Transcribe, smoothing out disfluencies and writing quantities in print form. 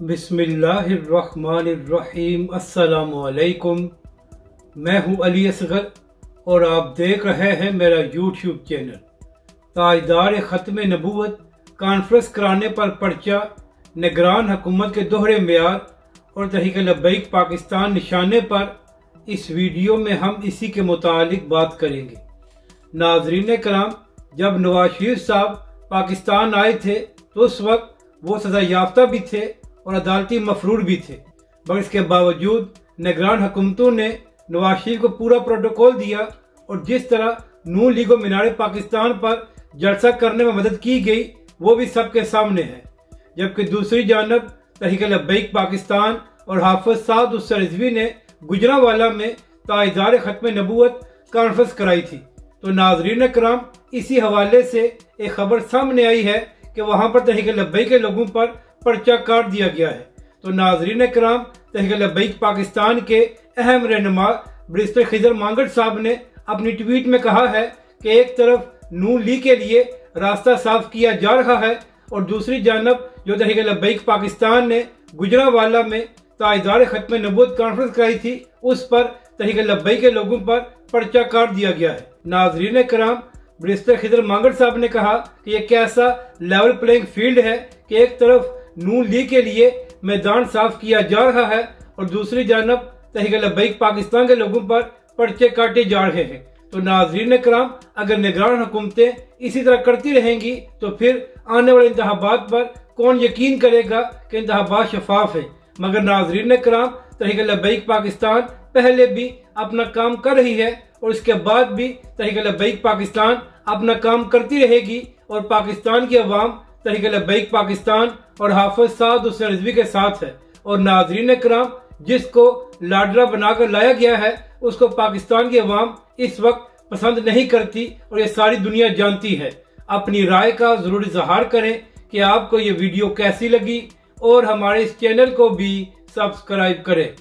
बिस्मिल्लाहिर्रहमानिर्रहीम। अस्सलामुअलैकुम। मैं हूं अली असगर और आप देख रहे हैं मेरा यूट्यूब चैनल। ताजदार ख़त्म नबूवत कॉन्फ्रेंस कराने पर पर्चा, निगरान हुकूमत के दोहरे मेयार और तहरीक लब्बैक पाकिस्तान निशाने पर इस वीडियो में हम इसी के मुतालिक बात करेंगे। नाजरीन कराम, जब नवाज शरीफ साहब पाकिस्तान आए थे तो उस वक्त वो सजा याफ्ता भी थे और अदालती मफरूर भी थे, मगर इसके बावजूद निगरान हुकूमतों ने नवाज शरीफ को पूरा प्रोटोकॉल दिया और जिस तरह नून लीग मीनार पाकिस्तान पर जलसा करने में मदद की गई वो भी सबके सामने है। जबकि दूसरी जानब तहरीक लब्बैक पाकिस्तान और हाफिज साद उस रिजवी ने गुजरांवाला में ताजदार ख़त्म नबूवत कॉन्फ्रेंस कराई थी। तो नाजरीन कराम, इसी हवाले से एक खबर सामने आई है कि वहां पर तहरीक लब्बैक के लोगों पर पर्चा काट दिया गया है। तो नाजरीन कराम, तहरीक लब्बैक पाकिस्तान के अहम रहनुमा बैरिस्टर खिजर मांगट साहब ने अपनी ट्वीट में कहा है कि एक तरफ नून लीग के लिए रास्ता साफ किया जा रहा है और दूसरी जानब जो तहरीक लब्बैक पाकिस्तान ने गुजरांवाला में ताजदार ख़त्म नबूवत कॉन्फ्रेंस कराई थी उस पर तहरीक लब्बैक के लोगों पर पर्चा काट दिया गया है। नाजरीन कराम, बैरिस्टर खिजर मांगट साहब ने कहा कि यह कैसा लेवल प्लेइंग फील्ड है कि एक तरफ नून लीग के लिए मैदान साफ किया जा रहा है और दूसरी जानब तहरीक लब्बैक पाकिस्तान के लोगों पर पर्चे काटे जा रहे हैं। तो नाजरीन कराम, अगर निगरान हुकूमतें इसी तरह करती रहेंगी तो फिर आने वाले इंतखाबात पर कौन यकीन करेगा कि इंतखाबात शफाफ है। मगर नाजरीन कराम, तहरीक लब्बैक पाकिस्तान पहले भी अपना काम कर रही है और इसके बाद भी तहरीक लब्बैक पाकिस्तान अपना काम करती रहेगी और पाकिस्तान की अवाम तहरीक लब्बैक पाकिस्तान और हाफिज साद उस रिजवी के साथ है। और नाजरीन कराम, जिसको लाडला बनाकर लाया गया है उसको पाकिस्तान की अवाम इस वक्त पसंद नहीं करती और ये सारी दुनिया जानती है। अपनी राय का जरूर इजहार करें कि आपको ये वीडियो कैसी लगी और हमारे इस चैनल को भी सब्सक्राइब करें।